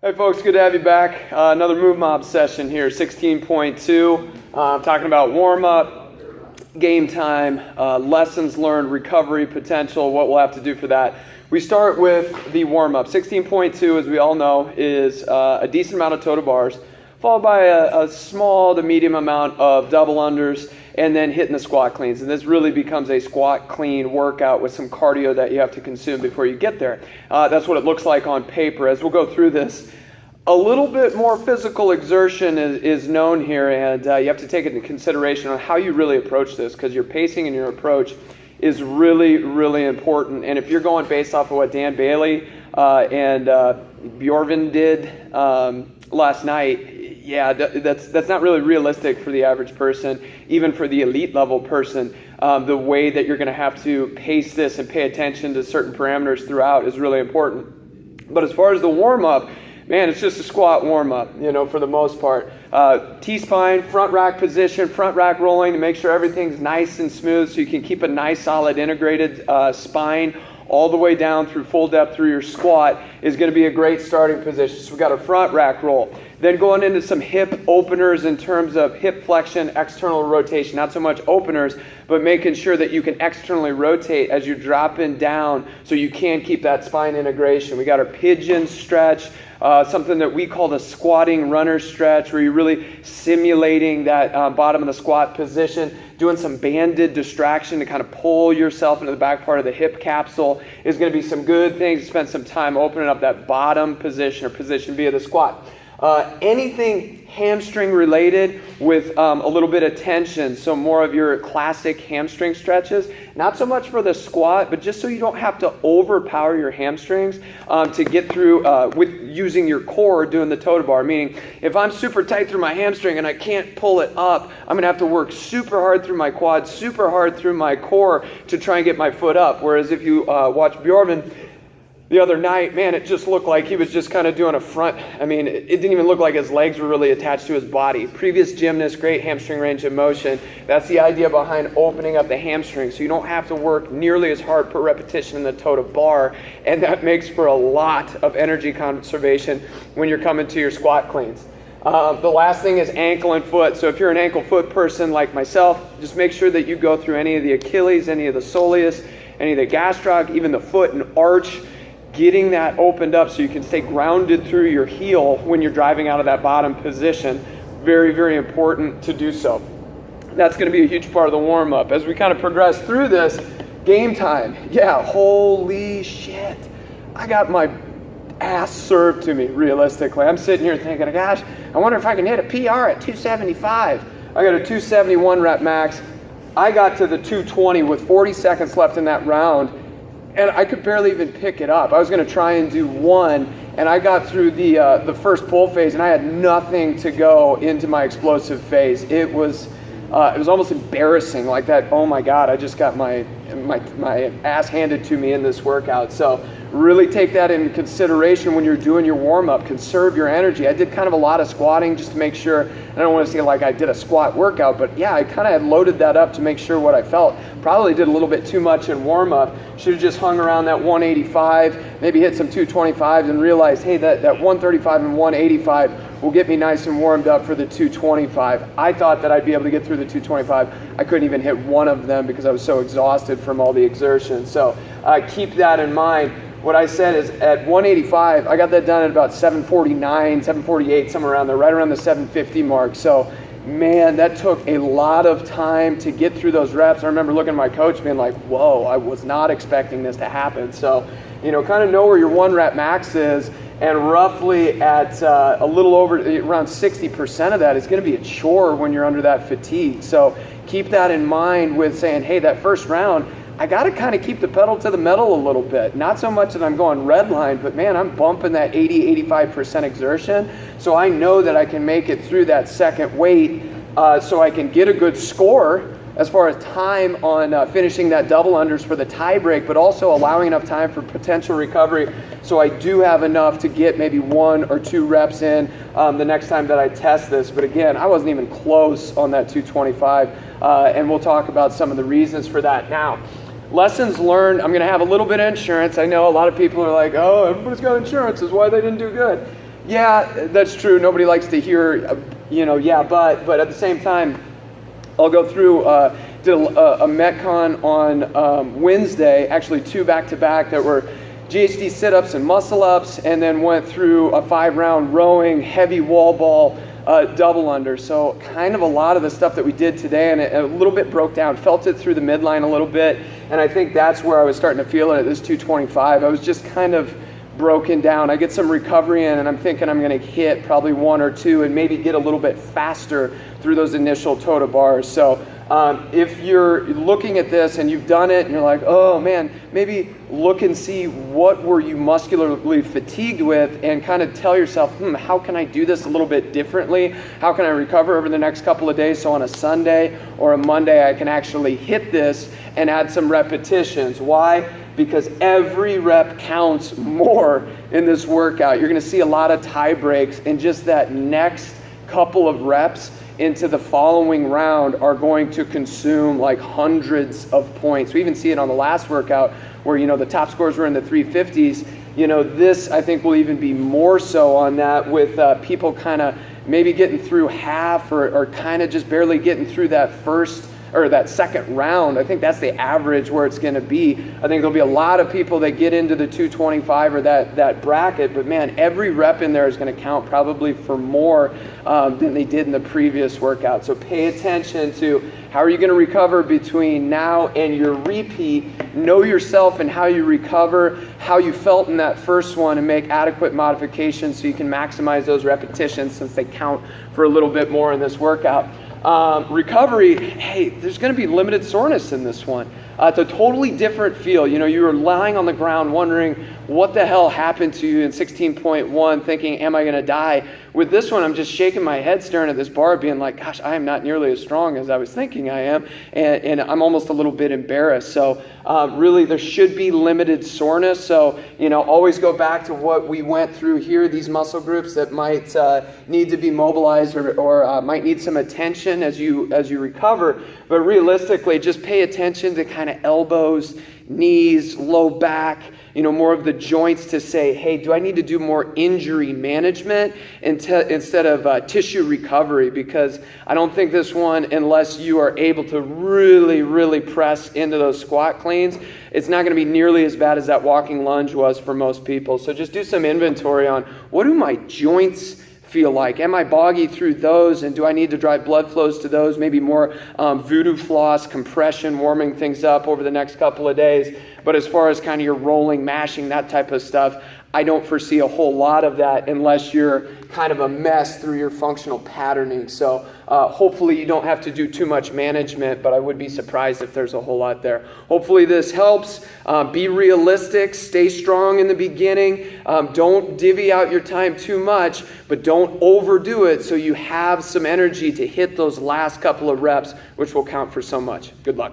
Hey folks, good to have you back. Another Move Mob session here, 16.2. Talking about warm-up, game time, lessons learned, recovery potential, what we'll have to do for that. We start with the warm-up. 16.2, as we all know, is a decent amount of toe to bars, followed by a small to medium amount of double unders, and then hitting the squat cleans. And this really becomes a squat clean workout with some cardio that you have to consume before you get there. That's what it looks like on paper. As we'll go through this, a little bit more physical exertion is known here, and you have to take it into consideration on how you really approach this, because your pacing and your approach is really, really important. And if you're going based off of what Dan Bailey and Bjorven did last night, yeah, that's not really realistic for the average person, even for the elite level person. The way that you're going to have to pace this and pay attention to certain parameters throughout is really important. But as far as the warm-up, man, it's just a squat warm-up, for the most part. T-spine, front rack position, front rack rolling to make sure everything's nice and smooth so you can keep a nice, solid, integrated spine all the way down through full depth through your squat is going to be a great starting position. So we've got a front rack roll. Then going into some hip openers in terms of hip flexion, external rotation. Not so much openers, but making sure that you can externally rotate as you're dropping down so you can keep that spine integration. We got our pigeon stretch, something that we call the squatting runner stretch, where you're really simulating that bottom of the squat position. Doing some banded distraction to kind of pull yourself into the back part of the hip capsule is going to be some good things to spend some time opening up that bottom position or position via the squat. Anything hamstring related with a little bit of tension, so more of your classic hamstring stretches, not so much for the squat, but just so you don't have to overpower your hamstrings to get through with using your core doing the toe to bar. Meaning, if I'm super tight through my hamstring and I can't pull it up, I'm going to have to work super hard through my quads, super hard through my core to try and get my foot up. Whereas if you watch Bjorven the other night, man, it just looked like he was just kind of doing a front. I mean, it didn't even look like his legs were really attached to his body. Previous gymnast, great hamstring range of motion. That's the idea behind opening up the hamstring, so you don't have to work nearly as hard per repetition in the toe to bar, and that makes for a lot of energy conservation when you're coming to your squat cleans. The last thing is ankle and foot. So if you're an ankle foot person like myself, just make sure that you go through any of the Achilles, any of the soleus, any of the gastroc, even the foot and arch, getting that opened up so you can stay grounded through your heel when you're driving out of that bottom position. Very, very important to do so. That's going to be a huge part of the warm-up. As we kind of progress through this, game time. Yeah, holy shit. I got my ass served to me, realistically. I'm sitting here thinking, gosh, I wonder if I can hit a PR at 275. I got a 271 rep max. I got to the 220 with 40 seconds left in that round, and I could barely even pick it up. I was going to try and do one, and I got through the first pull phase, and I had nothing to go into my explosive phase. It was almost embarrassing, like that. Oh my God, I just got my ass handed to me in this workout. So really take that into consideration when you're doing your warm-up. Conserve your energy. I did kind of a lot of squatting just to make sure. I don't want to say like I did a squat workout, but yeah, I kind of had loaded that up to make sure what I felt. Probably did a little bit too much in warm-up. Should have just hung around that 185, maybe hit some 225s and realized, hey, that 135 and 185 will get me nice and warmed up for the 225. I thought that I'd be able to get through the 225. I couldn't even hit one of them because I was so exhausted from all the exertion. So keep that in mind. What I said is at 185, I got that done at about 749, 748, somewhere around there, right around the 750 mark. So, man, that took a lot of time to get through those reps. I remember looking at my coach being like, whoa, I was not expecting this to happen. So, kind of know where your one rep max is, and roughly at a little over, around 60% of that is going to be a chore when you're under that fatigue. So keep that in mind with saying, hey, that first round, I got to kind of keep the pedal to the metal a little bit. Not so much that I'm going red line, but man, I'm bumping that 80-85% exertion. So I know that I can make it through that second weight so I can get a good score as far as time on finishing that double unders for the tie break, but also allowing enough time for potential recovery so I do have enough to get maybe 1 or 2 reps in the next time that I test this. But again, I wasn't even close on that 225, and we'll talk about some of the reasons for that now. Lessons learned, I'm going to have a little bit of insurance. I know a lot of people are like, oh, everybody's got insurance, is why they didn't do good. Yeah, that's true. Nobody likes to hear, yeah, but at the same time, I'll go through, did a Metcon on Wednesday, actually 2 back-to-back that were GHD sit-ups and muscle-ups, and then went through a 5-round rowing, heavy wall ball, double under. So kind of a lot of the stuff that we did today, and it a little bit broke down, felt it through the midline a little bit, and I think that's where I was starting to feel it at this 225. I was just kind of broken down. I get some recovery in, and I'm thinking I'm going to hit probably 1 or 2 and maybe get a little bit faster through those initial toe to bars. So if you're looking at this and you've done it and you're like, oh man, maybe look and see what were you muscularly fatigued with, and kind of tell yourself, how can I do this a little bit differently? How can I recover over the next couple of days so on a Sunday or a Monday I can actually hit this and add some repetitions? Why? Because every rep counts more in this workout. You're going to see a lot of tie breaks, and just that next couple of reps into the following round are going to consume like hundreds of points. We even see it on the last workout where, the top scores were in the 350s. This I think will even be more so on that, with people kind of maybe getting through half or kind of just barely getting through that first or that second round. I think that's the average where it's going to be. I think there'll be a lot of people that get into the 225 or that bracket, but man, every rep in there is going to count probably for more than they did in the previous workout. So pay attention to how are you going to recover between now and your repeat. Know yourself and how you recover, how you felt in that first one, and make adequate modifications so you can maximize those repetitions, since they count for a little bit more in this workout. Recovery, hey, there's going to be limited soreness in this one. It's a totally different feel. You were lying on the ground wondering what the hell happened to you in 16.1, thinking, am I going to die? With this one, I'm just shaking my head, staring at this bar, being like, gosh, I am not nearly as strong as I was thinking I am, and I'm almost a little bit embarrassed. So really, there should be limited soreness. So, always go back to what we went through here, these muscle groups that might need to be mobilized or might need some attention as you recover. But realistically, just pay attention to kind of elbows, knees, low back, more of the joints, to say, hey, do I need to do more injury management instead of tissue recovery? Because I don't think this one, unless you are able to really, really press into those squat cleans, it's not going to be nearly as bad as that walking lunge was for most people. So just do some inventory on, what do my joints feel like? Am I boggy through those, and do I need to drive blood flows to those? Maybe more voodoo floss, compression, warming things up over the next couple of days. But as far as kind of your rolling, mashing, that type of stuff, I don't foresee a whole lot of that unless you're kind of a mess through your functional patterning. So hopefully you don't have to do too much management, but I would be surprised if there's a whole lot there. Hopefully this helps. Be realistic, stay strong in the beginning. Don't divvy out your time too much, but don't overdo it so you have some energy to hit those last couple of reps, which will count for so much. Good luck.